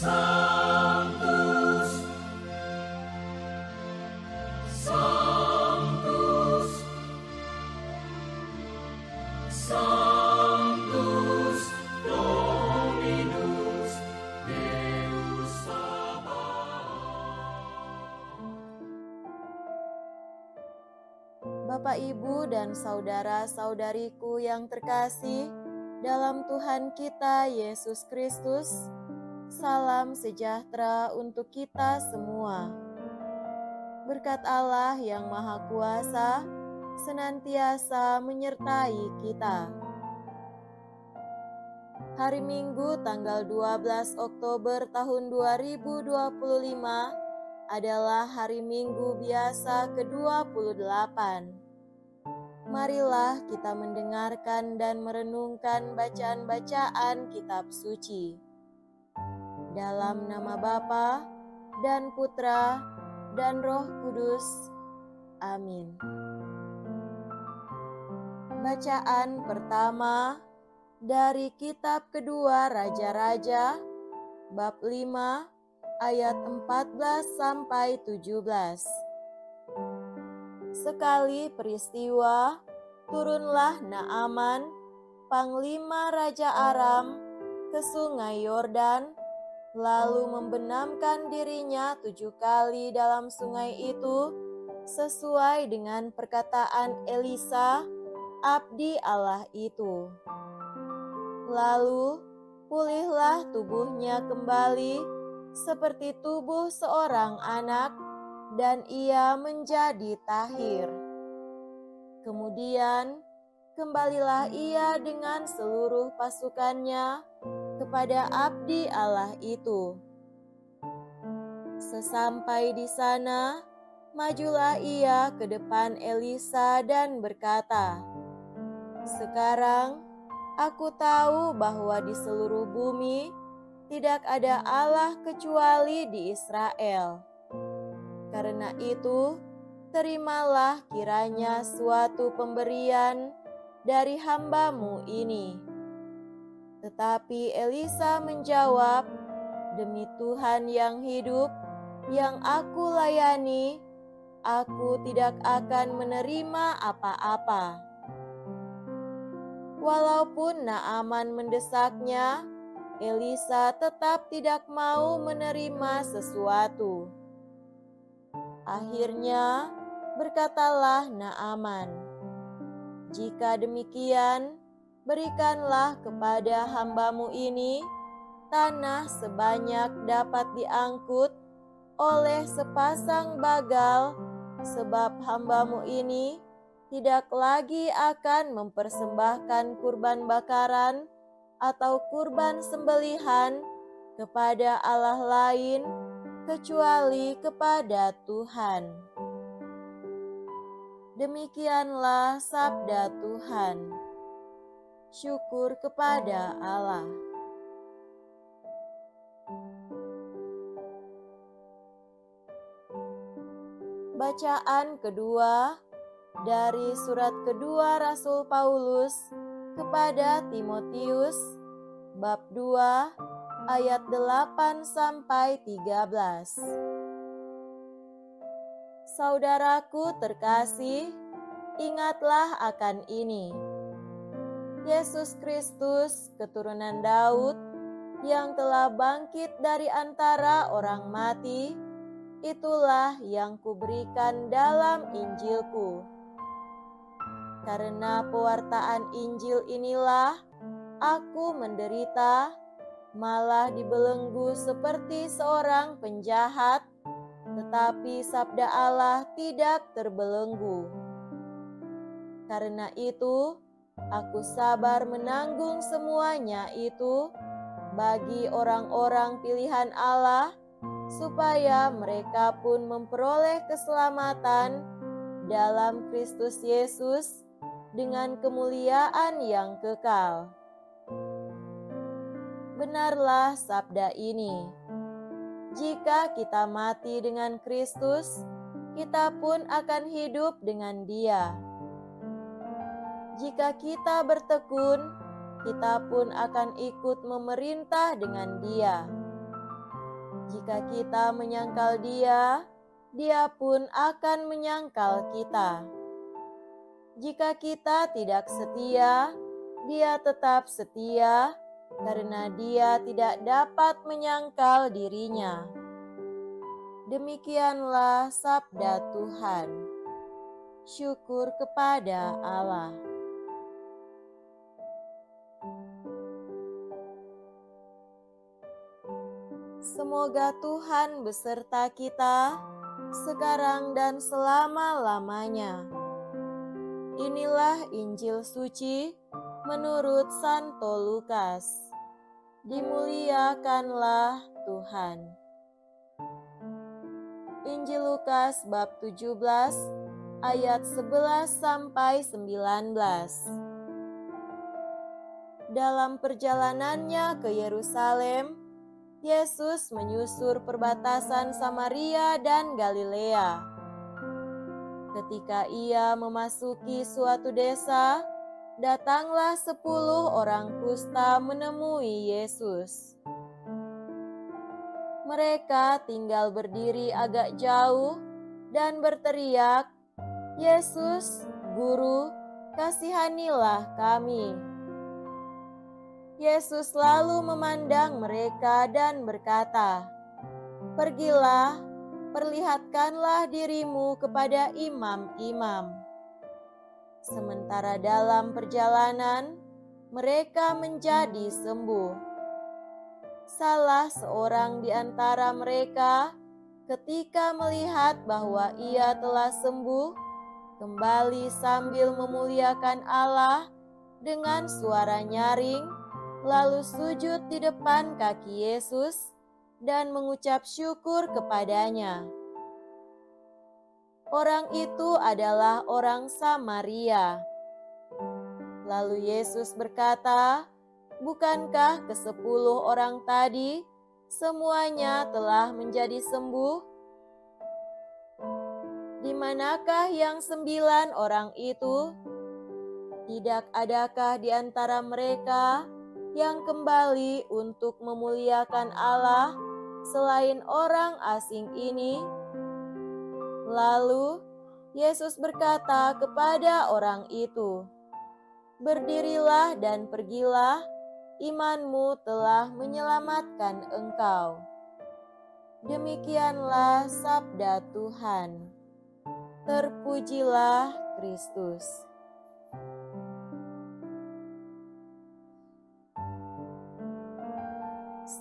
Sanctus, Sanctus, Sanctus Dominus Deus Sabaoth. Bapak, Ibu, dan saudara-saudariku yang terkasih dalam Tuhan kita Yesus Kristus, salam sejahtera untuk kita semua. Berkat Allah yang Maha Kuasa senantiasa menyertai kita. Hari Minggu tanggal 12 Oktober tahun 2025 adalah hari Minggu biasa ke-28. Marilah kita mendengarkan dan merenungkan bacaan-bacaan kitab suci. Dalam nama Bapa dan Putra dan Roh Kudus. Amin. Bacaan pertama dari kitab kedua Raja-Raja, bab 5 ayat 14 sampai 17. Sekali peristiwa, turunlah Naaman, panglima Raja Aram, ke sungai Yordan, lalu membenamkan dirinya 7 kali dalam sungai itu, sesuai dengan perkataan Elisa, abdi Allah itu. Lalu pulihlah tubuhnya kembali seperti tubuh seorang anak, dan ia menjadi tahir. Kemudian kembalilah ia dengan seluruh pasukannya kepada abdi Allah itu. Sesampai di sana, majulah ia ke depan Elisa dan berkata, "Sekarang aku tahu bahwa di seluruh bumi tidak ada Allah kecuali di Israel. Karena itu, terimalah kiranya suatu pemberian dari hamba-Mu ini." Tetapi Elisa menjawab, "Demi Tuhan yang hidup, yang aku layani, aku tidak akan menerima apa-apa." Walaupun Naaman mendesaknya, Elisa tetap tidak mau menerima sesuatu. Akhirnya berkatalah Naaman, "Jika demikian, berikanlah kepada hamba-Mu ini tanah sebanyak dapat diangkut oleh sepasang bagal, sebab hamba-Mu ini tidak lagi akan mempersembahkan kurban bakaran atau kurban sembelihan kepada Allah lain kecuali kepada Tuhan." Demikianlah sabda Tuhan. Syukur kepada Allah. Bacaan kedua dari surat kedua Rasul Paulus kepada Timotius, bab 2 ayat 8 sampai 13. Saudaraku terkasih, ingatlah akan ini. Yesus Kristus, keturunan Daud, yang telah bangkit dari antara orang mati, itulah yang kuberikan dalam Injilku. Karena pewartaan Injil inilah aku menderita, malah dibelenggu seperti seorang penjahat, tetapi sabda Allah tidak terbelenggu. Karena itu, aku sabar menanggung semuanya itu bagi orang-orang pilihan Allah, supaya mereka pun memperoleh keselamatan dalam Kristus Yesus dengan kemuliaan yang kekal. Benarlah sabda ini, jika kita mati dengan Kristus, kita pun akan hidup dengan Dia. Jika kita bertekun, kita pun akan ikut memerintah dengan Dia. Jika kita menyangkal Dia, Dia pun akan menyangkal kita. Jika kita tidak setia, Dia tetap setia, karena Dia tidak dapat menyangkal dirinya. Demikianlah sabda Tuhan. Syukur kepada Allah. Semoga Tuhan beserta kita sekarang dan selama-lamanya. Inilah Injil suci menurut Santo Lukas. Dimuliakanlah Tuhan. Injil Lukas bab 17 ayat 11 sampai 19. Dalam perjalanannya ke Yerusalem, Yesus menyusur perbatasan Samaria dan Galilea. Ketika ia memasuki suatu desa, datanglah 10 orang kusta menemui Yesus. Mereka tinggal berdiri agak jauh dan berteriak, "Yesus, Guru, kasihanilah kami." Yesus lalu memandang mereka dan berkata, "Pergilah, perlihatkanlah dirimu kepada imam-imam." Sementara dalam perjalanan, mereka menjadi sembuh. Salah seorang di antara mereka, ketika melihat bahwa ia telah sembuh, kembali sambil memuliakan Allah dengan suara nyaring, lalu sujud di depan kaki Yesus dan mengucap syukur kepadanya. Orang itu adalah orang Samaria. Lalu Yesus berkata, "Bukankah ke-10 orang tadi semuanya telah menjadi sembuh? Di manakah yang 9 orang itu? Tidak adakah di antara mereka yang kembali untuk memuliakan Allah selain orang asing ini?" Lalu Yesus berkata kepada orang itu, "Berdirilah dan pergilah, imanmu telah menyelamatkan engkau." Demikianlah sabda Tuhan. Terpujilah Kristus.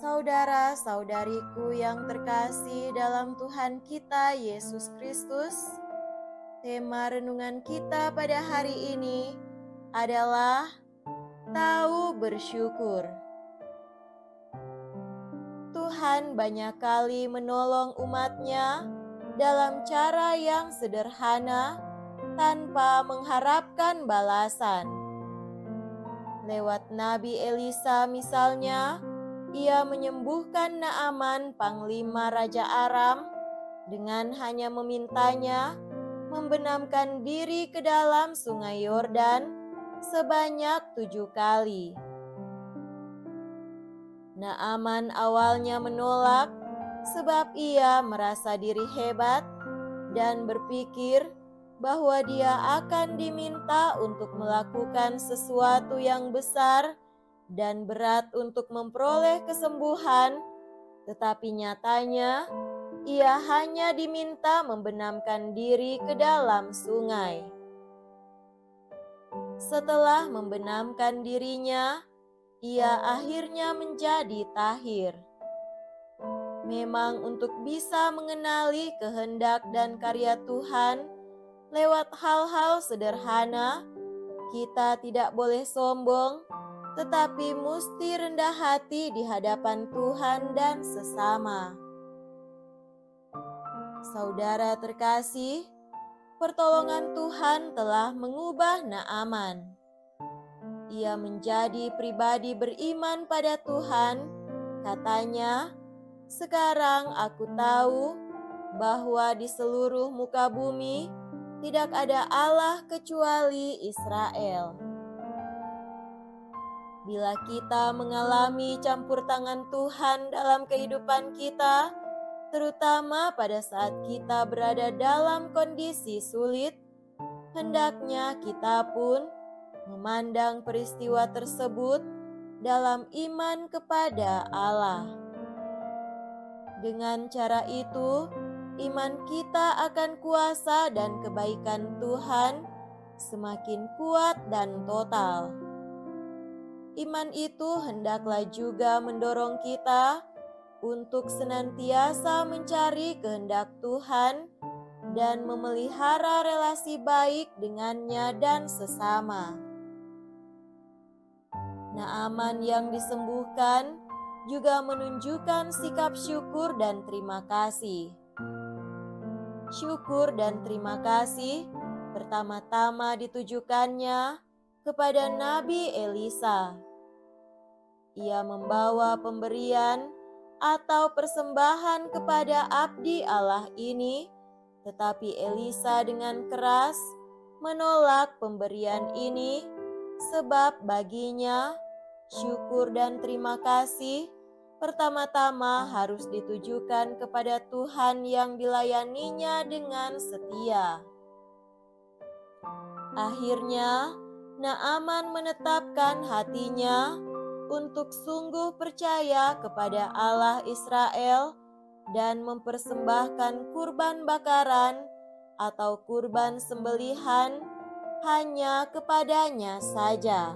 Saudara-saudariku yang terkasih dalam Tuhan kita Yesus Kristus, tema renungan kita pada hari ini adalah tahu bersyukur. Tuhan banyak kali menolong umat-Nya dalam cara yang sederhana tanpa mengharapkan balasan. Lewat Nabi Elisa misalnya, ia menyembuhkan Naaman, panglima Raja Aram, dengan hanya memintanya membenamkan diri ke dalam sungai Yordan sebanyak 7 kali. Naaman awalnya menolak sebab ia merasa diri hebat dan berpikir bahwa dia akan diminta untuk melakukan sesuatu yang besar dan berat untuk memperoleh kesembuhan, tetapi nyatanya ia hanya diminta membenamkan diri ke dalam sungai. Setelah membenamkan dirinya, ia akhirnya menjadi tahir. Memang untuk bisa mengenali kehendak dan karya Tuhan lewat hal-hal sederhana, kita tidak boleh sombong, tetapi musti rendah hati di hadapan Tuhan dan sesama. Saudara terkasih, pertolongan Tuhan telah mengubah Naaman. Ia menjadi pribadi beriman pada Tuhan. Katanya, "Sekarang aku tahu bahwa di seluruh muka bumi tidak ada Allah kecuali Israel." Bila kita mengalami campur tangan Tuhan dalam kehidupan kita, terutama pada saat kita berada dalam kondisi sulit. Hendaknya kita pun memandang peristiwa tersebut dalam iman kepada Allah. Dengan cara itu, iman kita akan kuasa dan kebaikan Tuhan semakin kuat dan total. Iman itu hendaklah juga mendorong kita untuk senantiasa mencari kehendak Tuhan dan memelihara relasi baik dengannya dan sesama. Naaman yang disembuhkan juga menunjukkan sikap syukur dan terima kasih. Syukur dan terima kasih pertama-tama ditujukannya kepada Nabi Elisa. Ia membawa pemberian atau persembahan kepada abdi Allah ini, tetapi Elisa dengan keras menolak pemberian ini, sebab baginya syukur dan terima kasih pertama-tama harus ditujukan kepada Tuhan yang dilayaninya dengan setia. Akhirnya, Naaman menetapkan hatinya untuk sungguh percaya kepada Allah Israel dan mempersembahkan kurban bakaran atau kurban sembelihan hanya kepadanya saja.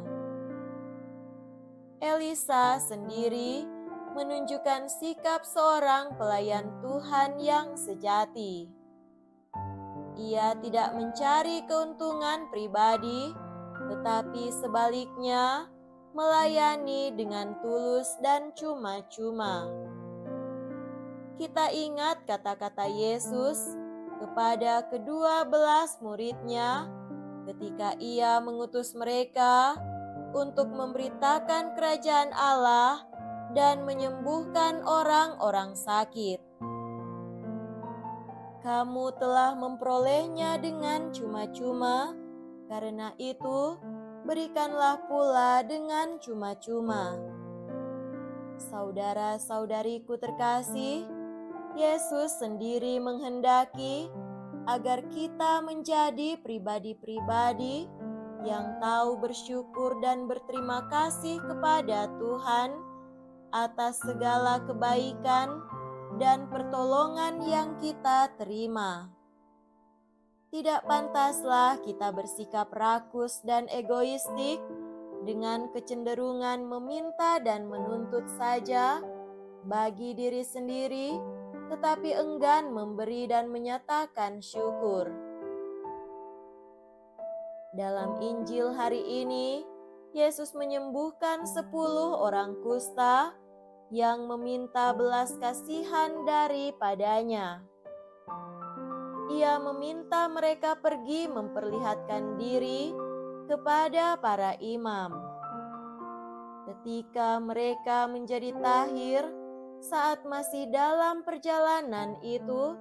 Elisa sendiri menunjukkan sikap seorang pelayan Tuhan yang sejati. Ia tidak mencari keuntungan pribadi, tetapi sebaliknya melayani dengan tulus dan cuma-cuma. Kita ingat kata-kata Yesus kepada ke-12 murid-Nya ketika Ia mengutus mereka untuk memberitakan kerajaan Allah dan menyembuhkan orang-orang sakit. Kamu telah memperolehnya dengan cuma-cuma, karena itu berikanlah pula dengan cuma-cuma. Saudara-saudariku terkasih, Yesus sendiri menghendaki agar kita menjadi pribadi-pribadi yang tahu bersyukur dan berterima kasih kepada Tuhan atas segala kebaikan dan pertolongan yang kita terima. Tidak pantaslah kita bersikap rakus dan egoistik dengan kecenderungan meminta dan menuntut saja bagi diri sendiri, tetapi enggan memberi dan menyatakan syukur. Dalam Injil hari ini, Yesus menyembuhkan 10 orang kusta yang meminta belas kasihan daripadanya. Ia meminta mereka pergi memperlihatkan diri kepada para imam. Ketika mereka menjadi tahir saat masih dalam perjalanan itu,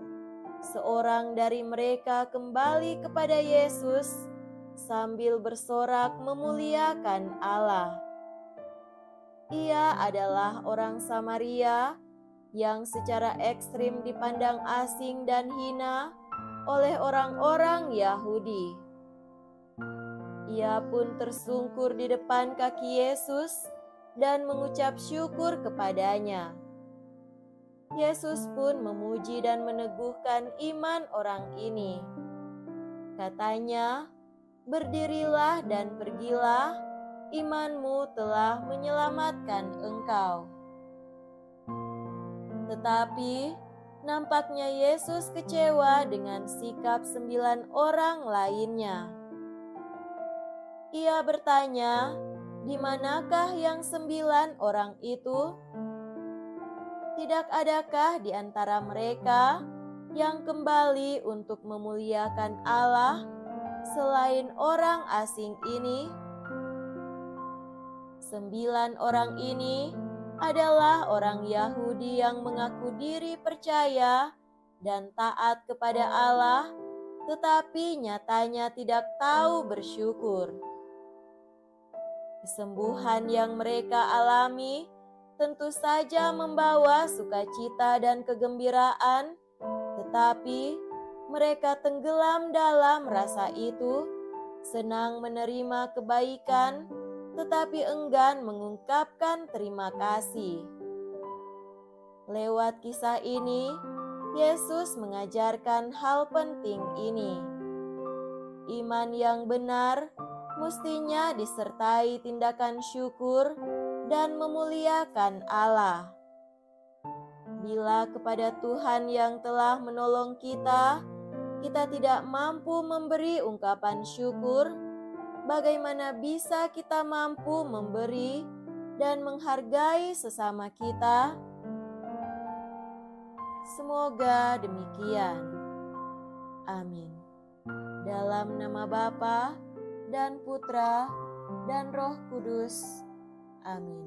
seorang dari mereka kembali kepada Yesus sambil bersorak memuliakan Allah. Ia adalah orang Samaria yang secara ekstrim dipandang asing dan hina oleh orang-orang Yahudi. Ia pun tersungkur di depan kaki Yesus dan mengucap syukur kepadanya. Yesus pun memuji dan meneguhkan iman orang ini. Katanya, "Berdirilah dan pergilah, imanmu telah menyelamatkan engkau." Tetapi nampaknya Yesus kecewa dengan sikap 9 orang lainnya. Ia bertanya, "Di manakah yang 9 orang itu? Tidak adakah di antara mereka yang kembali untuk memuliakan Allah selain orang asing ini?" 9 orang ini adalah orang Yahudi yang mengaku diri percaya dan taat kepada Allah, tetapi nyatanya tidak tahu bersyukur. Kesembuhan yang mereka alami tentu saja membawa sukacita dan kegembiraan, tetapi mereka tenggelam dalam rasa itu, senang menerima kebaikan, tetapi enggan mengungkapkan terima kasih. Lewat kisah ini, Yesus mengajarkan hal penting ini. Iman yang benar mestinya disertai tindakan syukur dan memuliakan Allah. Bila kepada Tuhan yang telah menolong kita, kita tidak mampu memberi ungkapan syukur, bagaimana bisa kita mampu memberi dan menghargai sesama kita? Semoga demikian. Amin. Dalam nama Bapa dan Putra dan Roh Kudus. Amin.